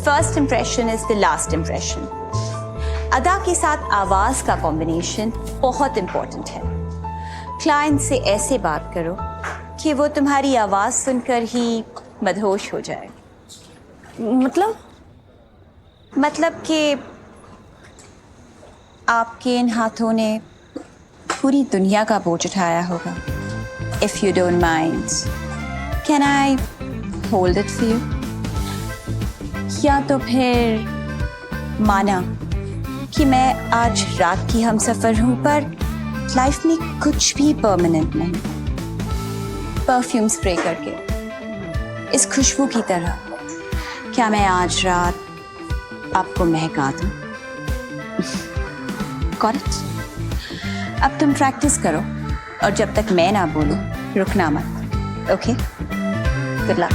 First impression is the last impression. अदा के साथ आवाज का कॉम्बिनेशन बहुत इंपॉर्टेंट है। क्लाइंट से ऐसे बात करो कि वो तुम्हारी आवाज सुनकर ही मदहोश हो जाए। मतलब कि आपके इन हाथों ने पूरी दुनिया का बोझ उठाया होगा। If you don't mind, can I hold it for you? या तो फिर माना कि मैं आज रात की हमसफर हूं, पर लाइफ में कुछ भी परमानेंट नहीं। परफ्यूम स्प्रे करके इस खुशबू की तरह क्या मैं आज रात आपको महका दूं? Got it? अब तुम प्रैक्टिस करो और जब तक मैं ना बोलूं रुकना मत। ओके? Good luck.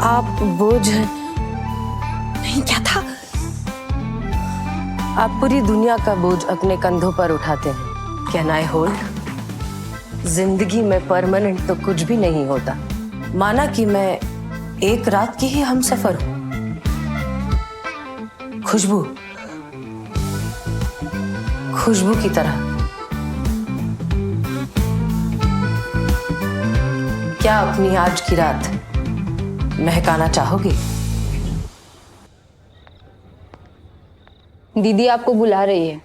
आप बोझ नहीं, क्या था? आप पूरी दुनिया का बोझ अपने कंधों पर उठाते हैं। Can I hold? जिंदगी में परमानेंट तो कुछ भी नहीं होता। माना कि मैं एक रात की ही हमसफर हूं। खुशबू की तरह क्या अपनी आज की रात महकाना चाहोगी? दीदी आपको बुला रही है।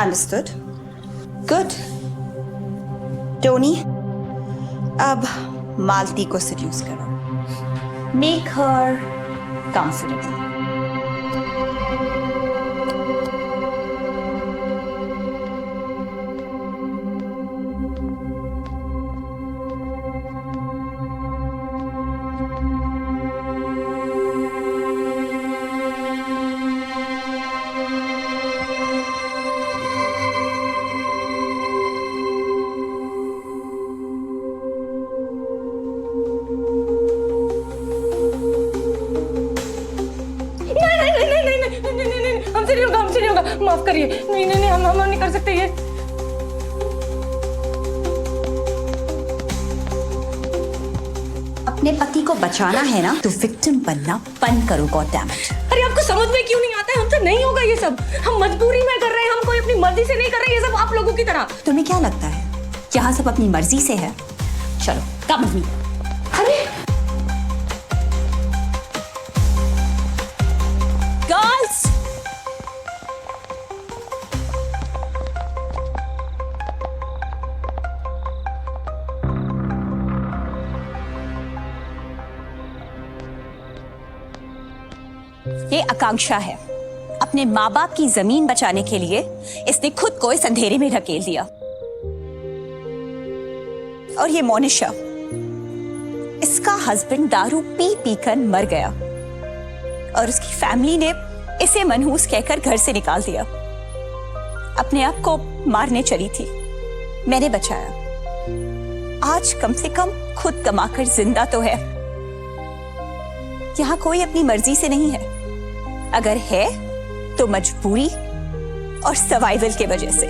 Understood. Good. टोनी, अब मालती को seduce करो। Make her comfortable. हमसे नहीं होगा, माफ करिए। नहीं, हम नहीं कर सकते ये। अपने पति को बचाना है ना तो विक्टिम बनना बंद करो। God damn it. अरे आपको समझ में क्यों नहीं आता है? हमसे नहीं होगा ये सब। हम मजबूरी में कर रहे हैं, हम कोई अपनी मर्जी से नहीं कर रहे ये सब, आप लोगों की तरह। तुम्हें क्या लगता है यहाँ सब अपनी मर्जी से है? चलो कम विद मी। अरे गर्ल्स, ये आकांक्षा है। अपने माँ बाप की जमीन बचाने के लिए इसने खुद को इस अंधेरे में ढकेल दिया। और ये मोनिशा, इसका हस्बैंड दारू पी पी कर मर गया और उसकी फैमिली ने इसे मनहूस कहकर घर से निकाल दिया। अपने आप को मारने चली थी, मैंने बचाया। आज कम से कम खुद कमाकर जिंदा तो है। यहां कोई अपनी मर्जी से नहीं है, अगर है तो मजबूरी और सर्वाइवल के वजह से।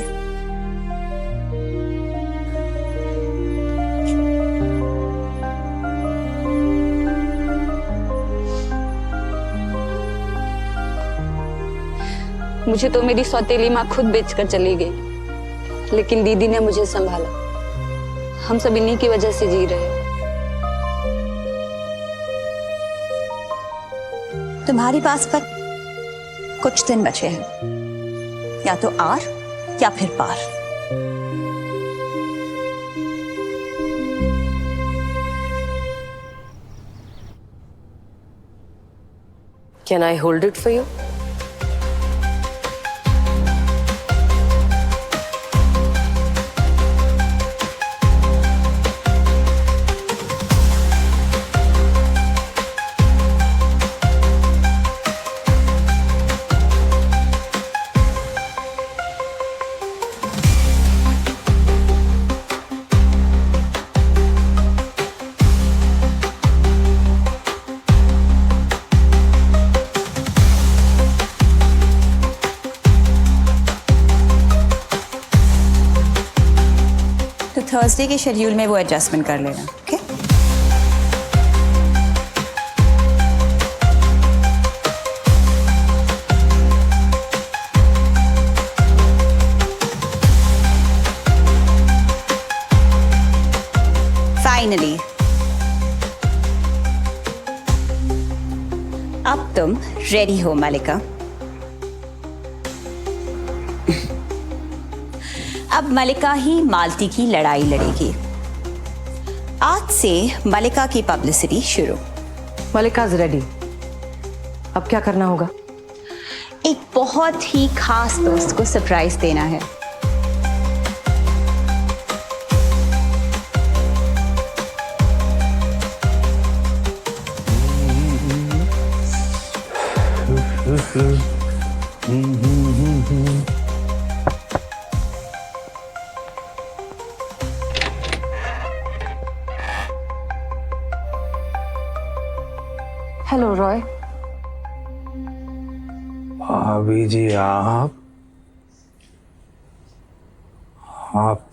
मुझे तो मेरी सौतेली माँ खुद बेचकर चली गई, लेकिन दीदी ने मुझे संभाला। हम सब इन्हीं की वजह से जी रहे हैं। तुम्हारे पास पर कुछ दिन बचे हैं, या तो आर या फिर पार। Can I hold it for you? तो थर्सडे के शेड्यूल में वो एडजस्टमेंट कर लेना, ओके? फाइनली अब तुम रेडी हो मलिका। अब मलिका ही मालती की लड़ाई लड़ेगी। आज से मलिका की पब्लिसिटी शुरू। Malika's ready. अब क्या करना होगा? एक बहुत ही खास दोस्त को सरप्राइज देना है। हेलो रॉय। भाभी जी आप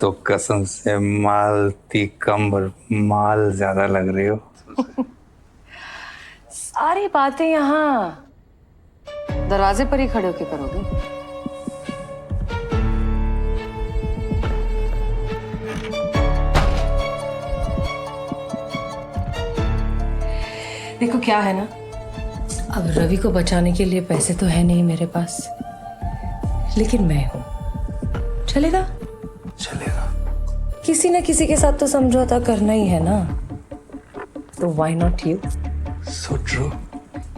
तो कसम से मालती कम और माल ज्यादा लग रही हो। सारी बातें यहाँ दरवाजे पर ही खड़े होके करोगे? देखो क्या है ना, अब रवि को बचाने के लिए पैसे तो है नहीं मेरे पास, लेकिन मैं हूं। चलेगा? चलेगा। किसी ना किसी के साथ तो समझौता करना ही है ना, तो why not you? So true.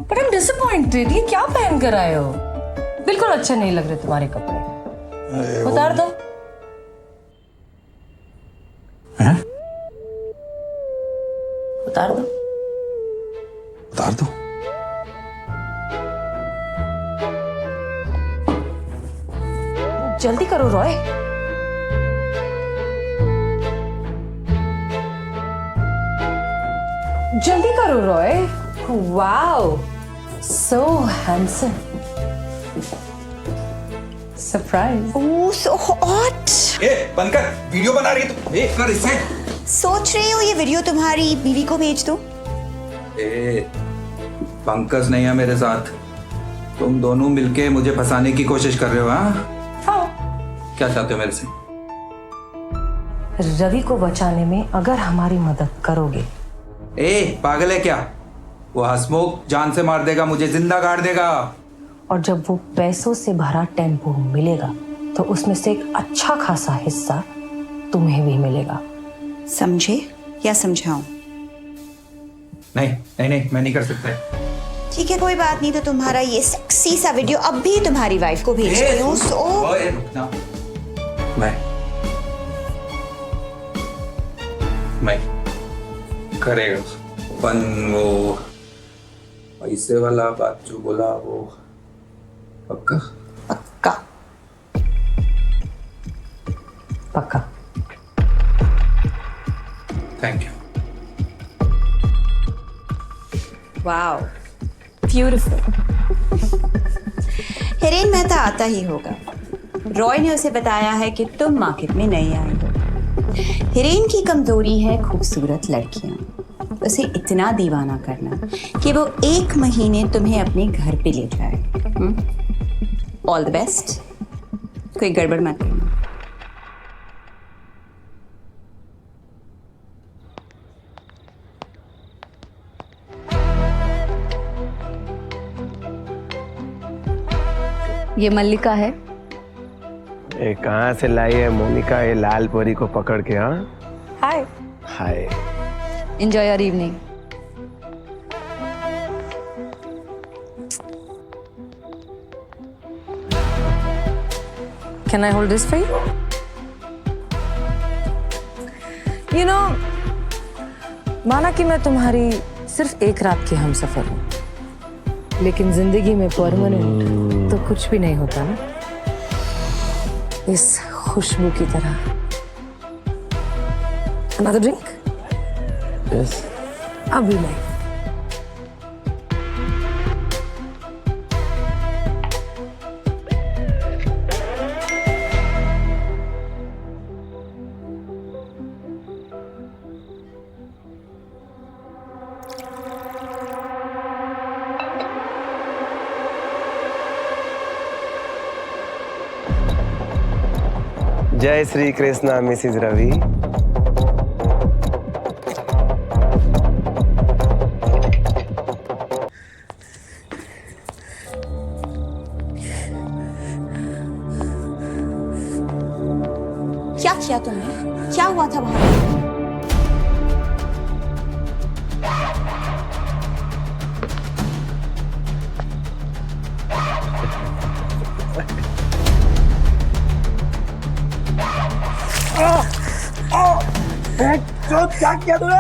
But I am disappointed. ये क्या पहन कर आए हो? बिल्कुल अच्छे नहीं लग रहे तुम्हारे कपड़े। उतार दो। हैं? उतार दो। उतार दो। जल्दी करो रॉय। जल्दी करो Roy. Wow, so handsome. Surprise. Oh so hot. ए बंद कर, वीडियो बना रही है तू। ए कर इसे। सोच रही हो ये वीडियो तुम्हारी बीवी को भेज दो? ए पंकज नहीं है मेरे साथ, तुम दोनों मिलके मुझे फंसाने की कोशिश कर रहे हो। हाँ, क्या चाहते हो मेरे से? रवि को बचाने में अगर हमारी मदद करोगे। ए पागल है क्या? वो हसमुख जान से मार देगा, मुझे जिंदा गाड़ देगा। और जब वो पैसों से भरा टेम्पो मिलेगा तो उसमें से एक अच्छा खासा हिस्सा तुम्हें भी मिलेगा। समझे या समझाऊं? नहीं नहीं नहीं, मैं नहीं कर सकता। ठीक है कोई बात नहीं, तो तुम्हारा ये सेक्सी सा वीडियो अब भी तुम्हारी वाइफ को भेजती हूँ। मैं करेगा पन वो पैसे वाला बात जो बोला वो पक्का? पक्का। पक्का। Thank you. Wow beautiful. Hiren Mehta आता ही होगा। रॉय ने उसे बताया है कि तुम मार्केट में नई आई हो। हिरेन की कमजोरी है खूबसूरत लड़कियां। उसे इतना दीवाना करना कि वो 1 महीने तुम्हें अपने घर पे ले जाए। All the best. कोई गड़बड़ मत करना। ये मल्लिका है। ये कहाँ से लाई है मोनिका ये लाल परी को पकड़ के? हाँ hi. Hi. Enjoy your evening. Can I hold this for you? You know, माना कि मैं तुम्हारी सिर्फ एक रात की हमसफर हूँ, लेकिन जिंदगी में परमानेंट तो कुछ भी नहीं होता ना, इस खुशबू की तरह। Another drink? Yes. अभी नहीं। जय श्री कृष्णा मिसिस रवि। क्या किया तुमने? क्या हुआ था वहां? क्या किया तूने?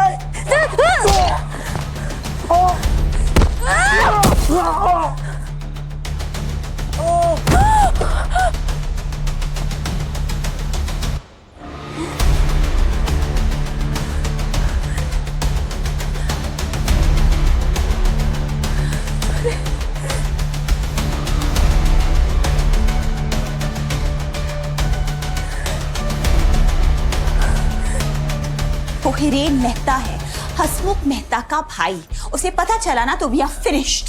वो हिरेन मेहता है, हसमुख मेहता का भाई। उसे पता चला ना तो वी आर फिनिश्ड।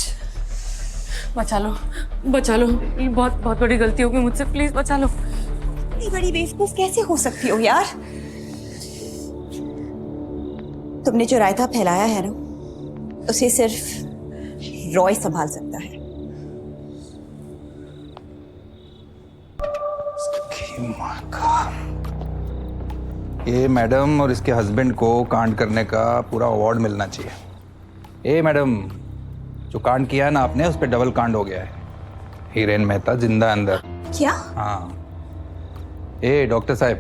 बचा लो, बचा लो। ये बहुत बहुत बड़ी गलती होगी मुझसे, प्लीज बचा लो। इतनी बड़ी बेवकूफ कैसे हो सकती हो यार? तुमने जो रायता फैलाया है ना, उसे सिर्फ रॉय संभाल सकता है। ये मैडम और इसके हस्बैंड को कांड करने का पूरा अवार्ड मिलना चाहिए। ए मैडम, जो कांड किया है ना आपने, उस पर डबल कांड हो गया है। हिरेन मेहता जिंदा अंदर। क्या? हाँ। ए डॉक्टर साहब,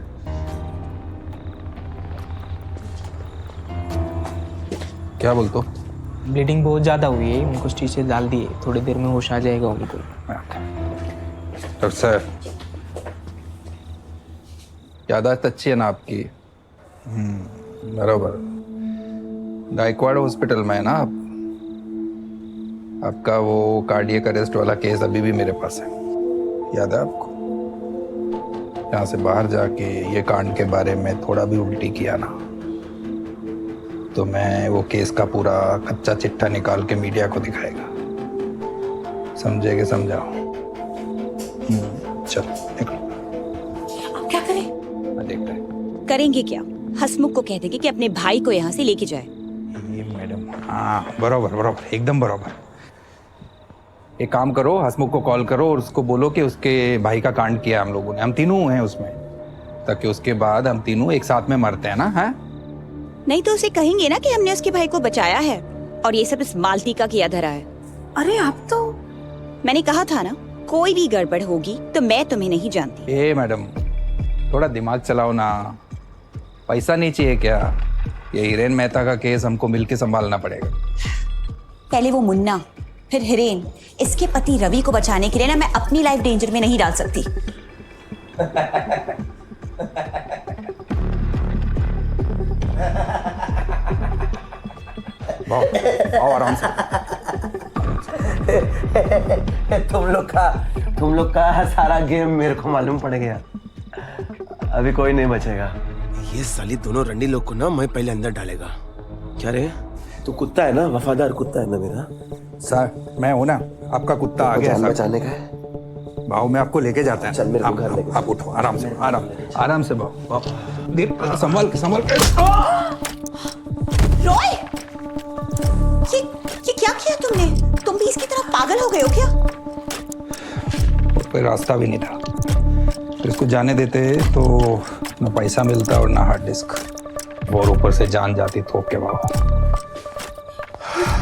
क्या बोलते हो? ब्लीडिंग बहुत ज़्यादा हुई है, उनको स्टिचेस डाल दिए, थोड़ी देर में होश आ जाएगा उनको। डॉक्टर साहब, यादाश्त अच्छी है ना आपकी? बराबर। गायकवाड़ हॉस्पिटल में है ना आप? आपका वो कार्डियक अरेस्ट वाला केस अभी भी मेरे पास है, याद है आपको? यहाँ से बाहर जाके ये कांड के बारे में थोड़ा भी उल्टी किया ना, तो मैं वो केस का पूरा कच्चा चिट्ठा निकाल के मीडिया को दिखाएगा। समझे कि समझाओ? चल निकलो। अब क्या करें? मैं देखता है। करेंगे क्या? हसमुख को कह देंगे कि अपने भाई को यहाँ से लेके जाए। ये मैडम, हाँ बराबर बराबर, एकदम बराबर। एक काम करो, हसमुख को कॉल करो और उसको बोलो कि उसके भाई का कांड किया हम लोगों ने, हम तीनों हैं उसमें, ताकि उसके बाद हम तीनों एक साथ में मरते हैं ना। है नहीं तो उसे कहेंगे ना कि हमने उसके भाई को बचाया है और ये सब इस मालती का किया धरा है। अरे आप तो, मैंने कहा था ना, कोई भी गड़बड़ होगी तो मैं तुम्हें नहीं जानती। ए मैडम, थोड़ा दिमाग चलाओ ना। पैसा नहीं चाहिए क्या? ये हिरेन मेहता का केस हमको मिलके संभालना पड़ेगा। पहले वो मुन्ना, फिर हिरेन। इसके पति रवि को बचाने के लिए ना मैं अपनी लाइफ डेंजर में नहीं डाल सकती। आओ आराम से। तुम लोग का सारा गेम मेरे को मालूम पड़ गया। अभी कोई नहीं बचेगा। ये साली दोनों रंडी लोग को ना मैं पहले अंदर डालेगा। क्या रे, तू कुत्ता है ना, वफादार कुत्ता है ना मेरा? सर मैं हूं ना, आपका कुत्ता आ गया। बचाने का है भाव में आपको लेके जाता है। चल मेरे को घर लेके आप उठो, आराम से, आराम से भाव। संभाल के। रॉय, ये क्या किया तुमने? तुम भी इसकी तरह पागल हो गए हो क्या? कोई रास्ता भी नहीं था, तो इसको जाने देते तो ना पैसा मिलता और ना हार्ड डिस्क, और ऊपर से जान जाती थोक के भाव।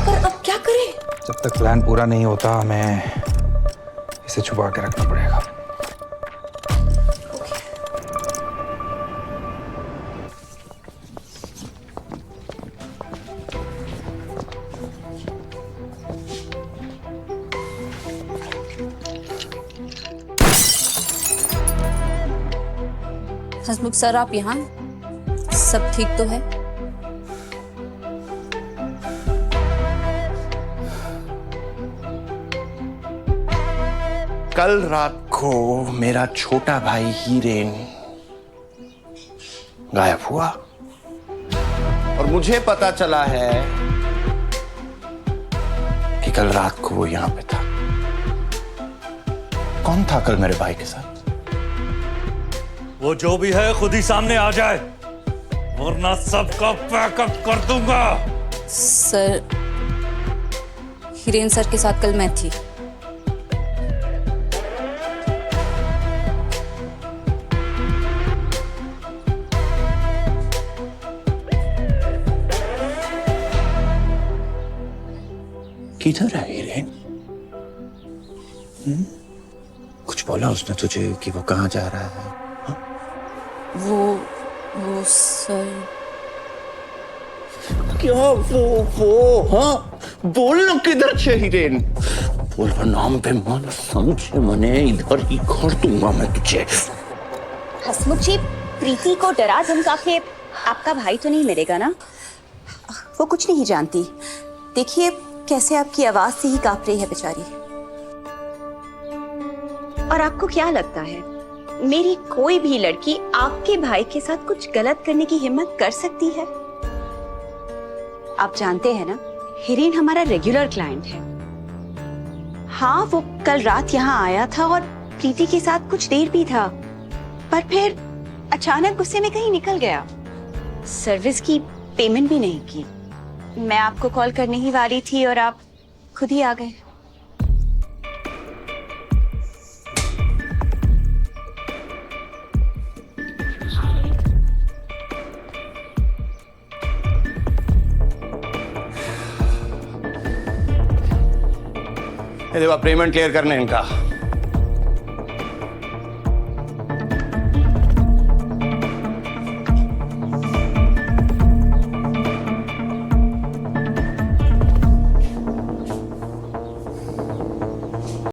पर अब क्या करें? जब तक प्लान पूरा नहीं होता हमें इसे छुपा के रखना पड़ेगा। हसमुख सर, आप यहाँ? सब ठीक तो है? कल रात को मेरा छोटा भाई हीरेन गायब हुआ और मुझे पता चला है कि कल रात को वो यहां पे था। कौन था कल मेरे भाई के साथ? वो जो भी है खुद ही सामने आ जाए, वरना सबका पैकअप कर दूंगा। सर, हिरेन सर के साथ कल मैं थी। किधर है हीरेन? कुछ बोला उसने तुझे कि वो कहाँ जा रहा है? वो सर, क्या वो हाँ बोल ना, किधर छे हीरेन? बोल, नाम पे मन समझे, मने इधर ही कर दूंगा मैं तुझे। हसमुख जी, प्रीति को डरा धमका के आपका भाई तो नहीं मिलेगा ना? वो कुछ नहीं जानती। देखिए कैसे आपकी आवाज से ही कांप रही है बेचारी। और आपको क्या लगता है मेरी कोई भी लड़की आपके भाई के साथ कुछ गलत करने की हिम्मत कर सकती है? आप जानते हैं ना, हिरेन हमारा रेगुलर क्लाइंट है। हाँ, वो कल रात यहाँ आया था और प्रीति के साथ कुछ देर भी था, पर फिर अचानक गुस्से में कहीं निकल गया। सर्विस की पेमेंट भी नहीं की। मैं आपको कॉल करने ही वाली थी और आप खुद ही आ गए। ये देखो पेमेंट क्लियर करने इनका।